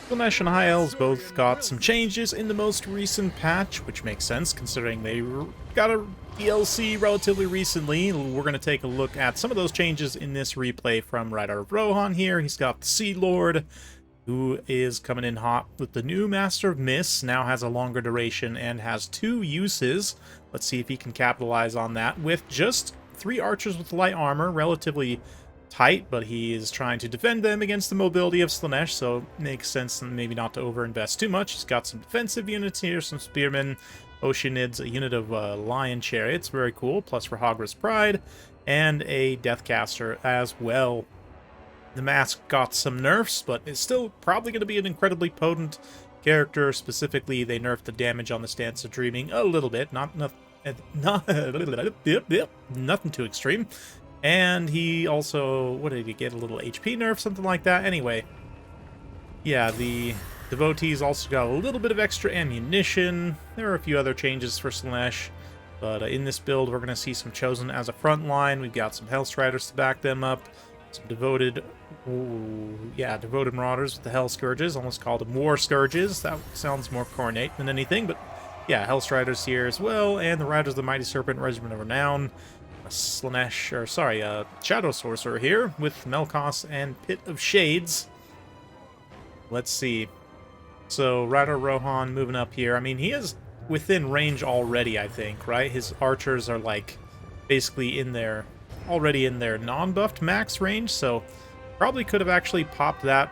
Slaanesh and High Elves both got some changes in the most recent patch, which makes sense considering they got a DLC relatively recently. We're going to take a look at some of those changes in this replay from Rider of Rohan here. He's got the Sea Lord, who is coming in hot with the new Master of Mists, now has a longer duration and has 2 uses. Let's see if he can capitalize on that with just 3 archers with light armor, relatively tight, but he is trying to defend them against the mobility of Slaanesh, so it makes sense maybe not to overinvest too much. He's got some defensive units here, some spearmen, Oceanids, a unit of lion chariots, very cool, plus Rahagra's Pride, and a Deathcaster as well. The mask got some nerfs, but it's still probably going to be an incredibly potent character. Specifically, they nerfed the damage on the Stance of Dreaming a little bit, nothing too extreme. And he also, what did he get, a little HP nerf, something like that? Anyway, yeah, the devotees also got a little bit of extra ammunition. There are a few other changes for Slaanesh, but in this build we're going to see some Chosen as a front line. We've got some Hellstriders to back them up, some devoted Marauders with the Hell Scourges, almost called them War Scourges. That sounds more coordinate than anything, but yeah, Hellstriders here as well, and the Riders of the Mighty Serpent, Regiment of Renown. Shadow Sorcerer here with Melkos and Pit of Shades. Let's see. So, Rider Rohan moving up here. I mean, he is within range already, I think, right? His archers are, like, basically already in their non-buffed max range, so probably could have actually popped that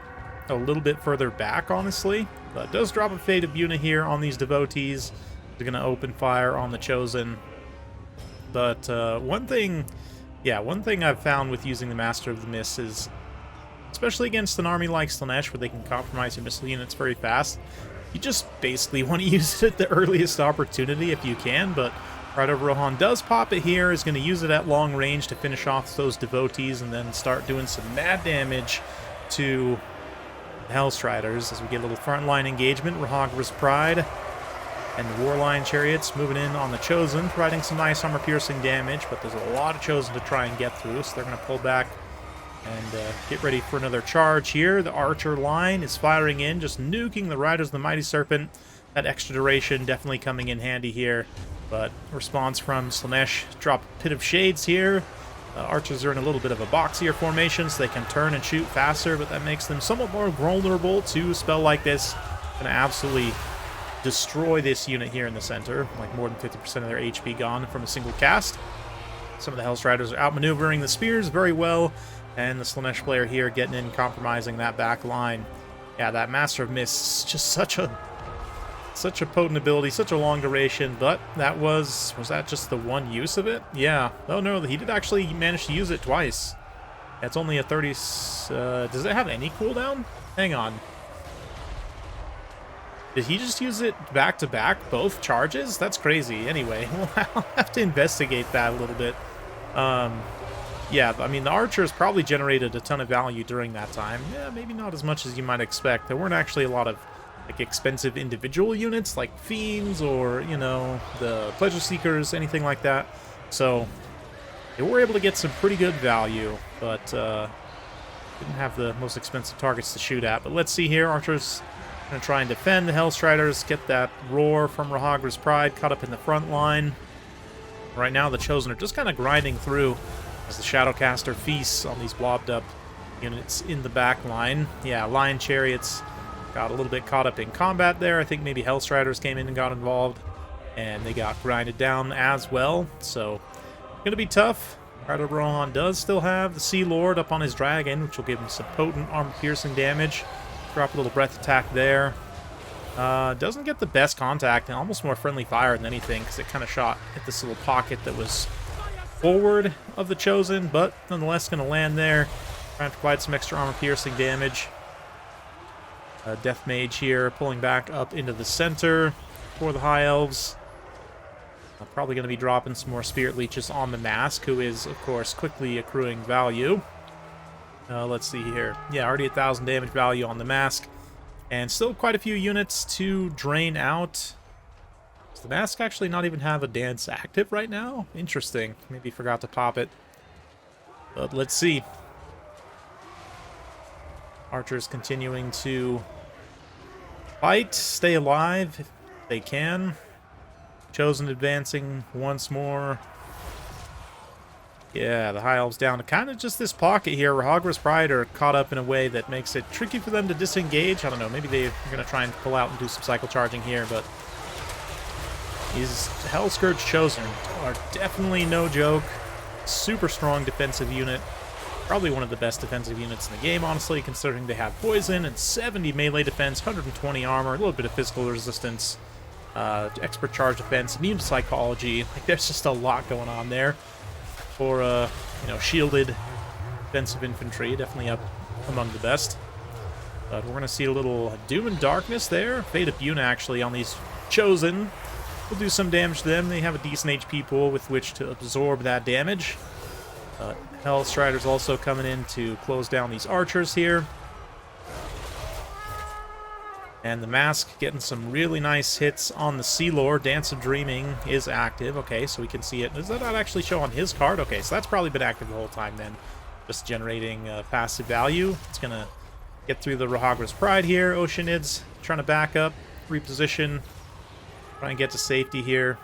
a little bit further back, honestly. But it does drop a Fated Unit here on these devotees. They're going to open fire on the Chosen. But one thing I've found with using the Master of the Mists is, especially against an army like Slaanesh, where they can compromise your missile units very fast, you just basically want to use it at the earliest opportunity if you can, but Rider of Rohan does pop it here, is going to use it at long range to finish off those devotees, and then start doing some mad damage to the Hellstriders as we get a little frontline engagement. Rahagra's Pride and the Warline Chariots moving in on the Chosen, providing some nice armor-piercing damage, but there's a lot of Chosen to try and get through, so they're going to pull back and get ready for another charge here. The Archer line is firing in, just nuking the Riders of the Mighty Serpent. That extra duration definitely coming in handy here, but response from Slaanesh, drop Pit of Shades here. Archers are in a little bit of a boxier formation, so they can turn and shoot faster, but that makes them somewhat more vulnerable to a spell like this. Going to absolutely destroy this unit here in the center, like more than 50% of their HP gone from a single cast. Some of the Hellstriders are outmaneuvering the spears very well, and the Slaanesh player here getting in, compromising that back line. Yeah, that Master of Mists, just such a potent ability, such a long duration, but that was that just the one use of it? Yeah. Oh no, he did actually manage to use it twice. It's only a 30... does it have any cooldown? Hang on. Did he just use it back-to-back, both charges? That's crazy. Anyway, I'll have to investigate that a little bit. Yeah, I mean, the archers probably generated a ton of value during that time. Yeah, maybe not as much as you might expect. There weren't actually a lot of like expensive individual units like Fiends or, you know, the Pleasure Seekers, anything like that. So they were able to get some pretty good value, but didn't have the most expensive targets to shoot at. But let's see here, archers going to try and defend the Hellstriders, get that roar from Rahagra's Pride caught up in the front line. Right now, the Chosen are just kind of grinding through as the Shadowcaster feasts on these blobbed up units in the back line. Yeah, Lion Chariots got a little bit caught up in combat there. I think maybe Hellstriders came in and got involved, and they got grinded down as well. So, going to be tough. Rider of Rohan does still have the Sea Lord up on his dragon, which will give him some potent armor-piercing damage. Drop a little breath attack there. Doesn't get the best contact, and almost more friendly fire than anything, because it kind of shot at this little pocket that was forward of the Chosen, but nonetheless going to land there. Trying to provide some extra armor-piercing damage. Death Mage here, pulling back up into the center for the High Elves. Probably going to be dropping some more Spirit Leeches on the Mask, who is, of course, quickly accruing value. Let's see here. Yeah, already 1,000 damage value on the Mask. And still quite a few units to drain out. Does the Mask actually not even have a dance active right now? Interesting. Maybe forgot to pop it. But let's see. Archers continuing to fight, stay alive if they can. Chosen advancing once more. Yeah, the High Elves down to kind of just this pocket here. Rahagras Pride are caught up in a way that makes it tricky for them to disengage. I don't know, maybe they're going to try and pull out and do some cycle charging here, but these Hellscourge Chosen are definitely no joke. Super strong defensive unit. Probably one of the best defensive units in the game, honestly, considering they have poison and 70 melee defense, 120 armor, a little bit of physical resistance, expert charge defense, immune to psychology. Like, there's just a lot going on there for you know, shielded defensive infantry. Definitely up among the best. But we're gonna see a little Doom and Darkness there. Fate of Buna actually on these Chosen will do some damage to them. They have a decent HP pool with which to absorb that damage. Hellstriders also coming in to close down these archers here. And the Mask getting some really nice hits on the Sea Lord. Dance of Dreaming is active. Okay, so we can see it. Does that not actually show on his card? Okay, so that's probably been active the whole time then. Just generating passive value. It's going to get through the Rahagras Pride here. Oceanids trying to back up, reposition, try and get to safety here.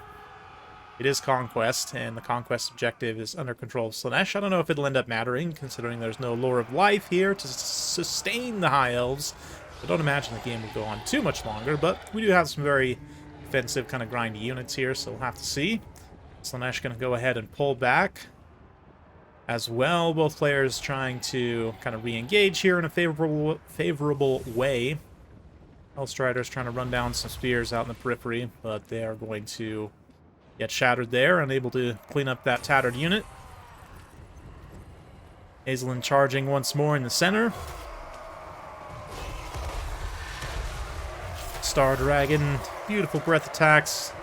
It is Conquest, and the Conquest objective is under control of Slaanesh. I don't know if it'll end up mattering, considering there's no Lore of Life here to sustain the High Elves. I don't imagine the game will go on too much longer, but we do have some very defensive, kind of grindy units here, so we'll have to see. Slaanesh going to go ahead and pull back as well. Both players trying to kind of re-engage here in a favorable way. Hellstriders trying to run down some spears out in the periphery, but they are going to get shattered there, unable to clean up that tattered unit. Hazelin charging once more in the center. Star Dragon, beautiful breath attacks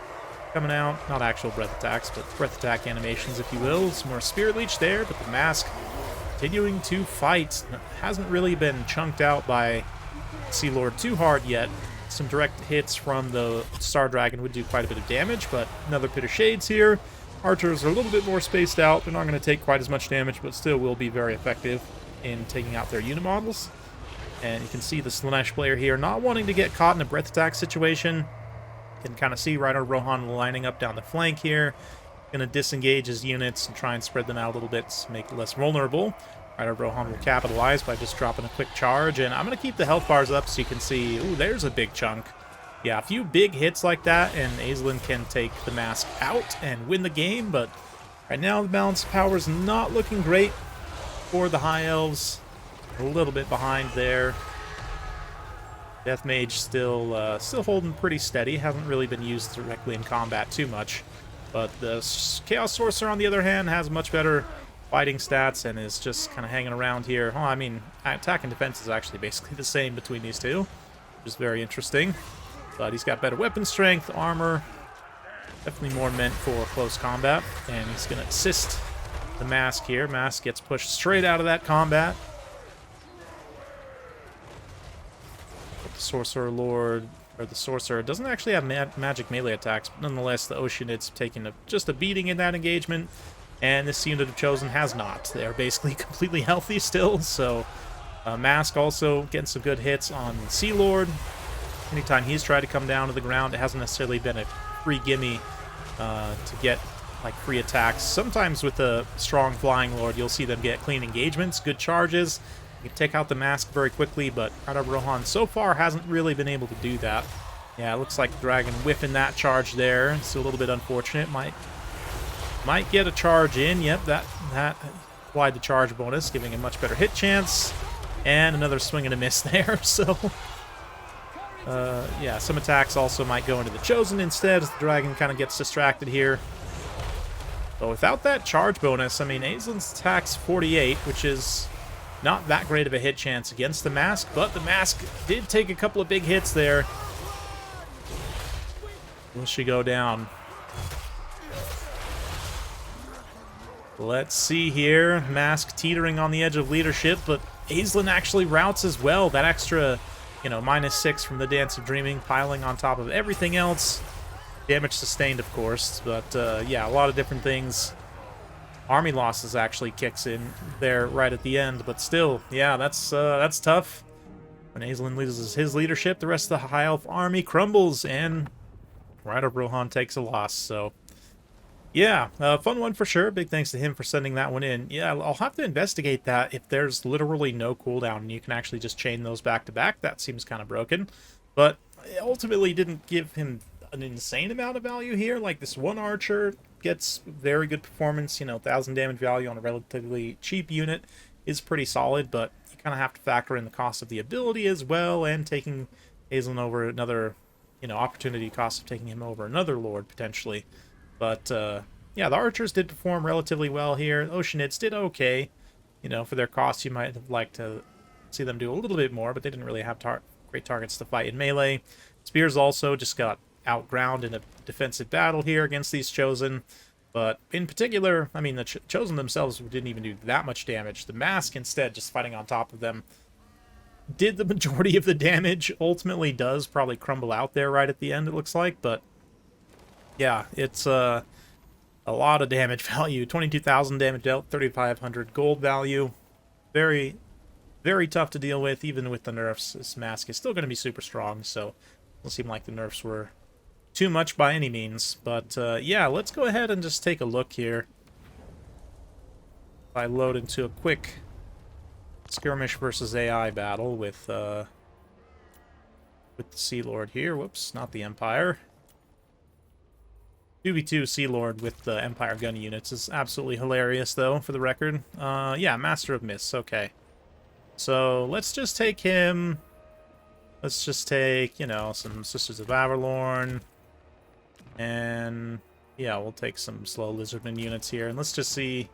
coming out. Not actual breath attacks, but breath attack animations, if you will. Some more Spirit Leech there, but the Mask continuing to fight. Hasn't really been chunked out by Sea Lord too hard yet. Some direct hits from the Star Dragon would do quite a bit of damage, but another Pit of Shades here. Archers are a little bit more spaced out. They're not going to take quite as much damage, but still will be very effective in taking out their unit models. And you can see the Slaanesh player here not wanting to get caught in a breath attack situation. You can kind of see Rider Rohan lining up down the flank here. Going to disengage his units and try and spread them out a little bit to make it less vulnerable. Rider Rohan will capitalize by just dropping a quick charge. And I'm going to keep the health bars up so you can see, ooh, there's a big chunk. Yeah, a few big hits like that, and Azelin can take the Mask out and win the game. But right now, the balance of power is not looking great for the High Elves. A little bit behind there. Death Mage still holding pretty steady. Hasn't really been used directly in combat too much. But the Chaos Sorcerer, on the other hand, has much better fighting stats and is just kind of hanging around here. Well, I mean, attack and defense is actually basically the same between these two, which is very interesting. But he's got better weapon strength, armor. Definitely more meant for close combat. And he's going to assist the Mask here. Mask gets pushed straight out of that combat. The Sorcerer Lord, or the Sorcerer, doesn't actually have magic melee attacks, but nonetheless, the Oceanid's taking just a beating in that engagement, and this unit of Chosen has not. They're basically completely healthy still, so Mask also getting some good hits on Sea Lord. Anytime he's tried to come down to the ground, it hasn't necessarily been a free gimme to get like free attacks. Sometimes with a strong Flying Lord, you'll see them get clean engagements, good charges. You can take out the Mask very quickly, but Rider Rohan so far hasn't really been able to do that. Yeah, it looks like the Dragon whiffing that charge there. It's a little bit unfortunate. Might get a charge in. Yep, that applied the charge bonus, giving a much better hit chance. And another swing and a miss there, so... yeah, some attacks also might go into the Chosen instead, as the Dragon kind of gets distracted here. But without that charge bonus, I mean, Azelin's attack's 48, which is not that great of a hit chance against the Mask, but the Mask did take a couple of big hits there. Will she go down? Let's see here. Mask teetering on the edge of leadership, but Azelin actually routes as well. That extra, you know, -6 from the Dance of Dreaming, piling on top of everything else. Damage sustained, of course, but yeah, a lot of different things. Army losses actually kicks in there right at the end, but still, yeah, that's tough. When Azelin loses his leadership, the rest of the High Elf army crumbles, and Rider Rohan takes a loss, so... Yeah, fun one for sure. Big thanks to him for sending that one in. Yeah, I'll have to investigate that if there's literally no cooldown and you can actually just chain those back to back. That seems kind of broken. But it ultimately didn't give him an insane amount of value here. Like, this one archer gets very good performance, you know, 1,000 damage value on a relatively cheap unit is pretty solid, but you kind of have to factor in the cost of the ability as well, and taking Azelin over another, you know, opportunity cost of taking him over another lord, potentially. But, yeah, the archers did perform relatively well here. Oceanids did okay. You know, for their costs, you might have liked to see them do a little bit more, but they didn't really have great targets to fight in melee. Spears also just got outground in a defensive battle here against these Chosen. But in particular, I mean, the Chosen themselves didn't even do that much damage. The Mask, instead, just fighting on top of them, did the majority of the damage. Ultimately does probably crumble out there right at the end, it looks like, but... yeah, it's a lot of damage value. 22,000 damage dealt, 3,500 gold value. Very, very tough to deal with, even with the nerfs. This Mask is still going to be super strong, so it doesn't seem like the nerfs were too much by any means. But, yeah, let's go ahead and just take a look here. If I load into a quick skirmish versus AI battle with the Sea Lord here. Whoops, not the Empire. 2v2 Sea Lord with the Empire gun units is absolutely hilarious, though, for the record. Yeah, Master of Mists, okay. So, let's just take him. Let's just take, you know, some Sisters of Avalorn. And, yeah, we'll take some slow Lizardman units here. And let's just see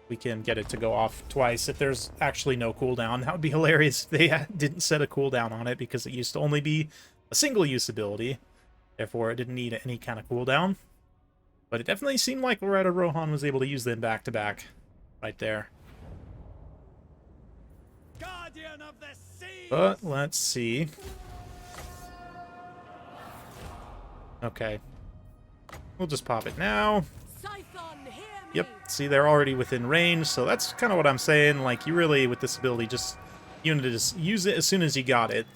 if we can get it to go off twice if there's actually no cooldown. That would be hilarious if they didn't set a cooldown on it, because it used to only be a single-use ability. Therefore, it didn't need any kind of cooldown. But it definitely seemed like Rider Rohan was able to use them back-to-back. Right there. Guardian of the Seas! But, let's see. Okay. We'll just pop it now. Yep, see, they're already within range, so that's kind of what I'm saying. Like, you really, with this ability, just... you need to just use it as soon as you got it.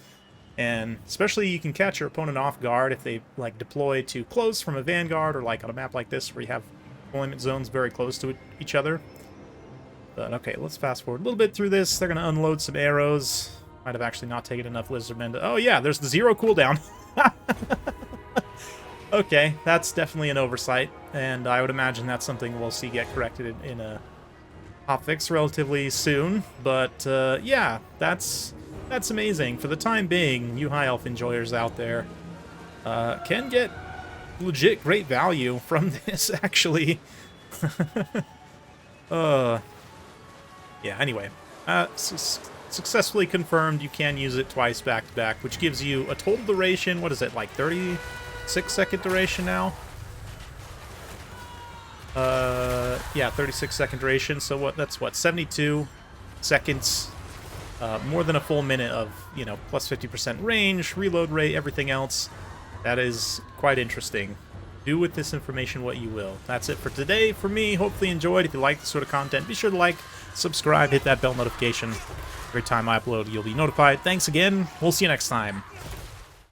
And especially you can catch your opponent off guard if they like deploy too close from a vanguard, or like on a map like this where you have deployment zones very close to each other. But okay, let's fast forward a little bit through this. They're going to unload some arrows. Might have actually not taken enough Lizardmen to... oh yeah, there's the 0 cooldown. Okay, that's definitely an oversight, and I would imagine that's something we'll see get corrected in a hotfix relatively soon. But yeah, that's amazing. For the time being, you High Elf enjoyers out there can get legit great value from this, actually. Yeah, anyway. Successfully confirmed you can use it twice back-to-back, which gives you a total duration, what is it, like 36-second duration now? Yeah, 36-second duration, so that's what, 72 seconds... more than a full minute of, you know, plus 50% range, reload rate, everything else. That is quite interesting. Do with this information what you will. That's it for today. For me, hopefully you enjoyed. If you like this sort of content, be sure to like, subscribe, hit that bell notification. Every time I upload, you'll be notified. Thanks again. We'll see you next time.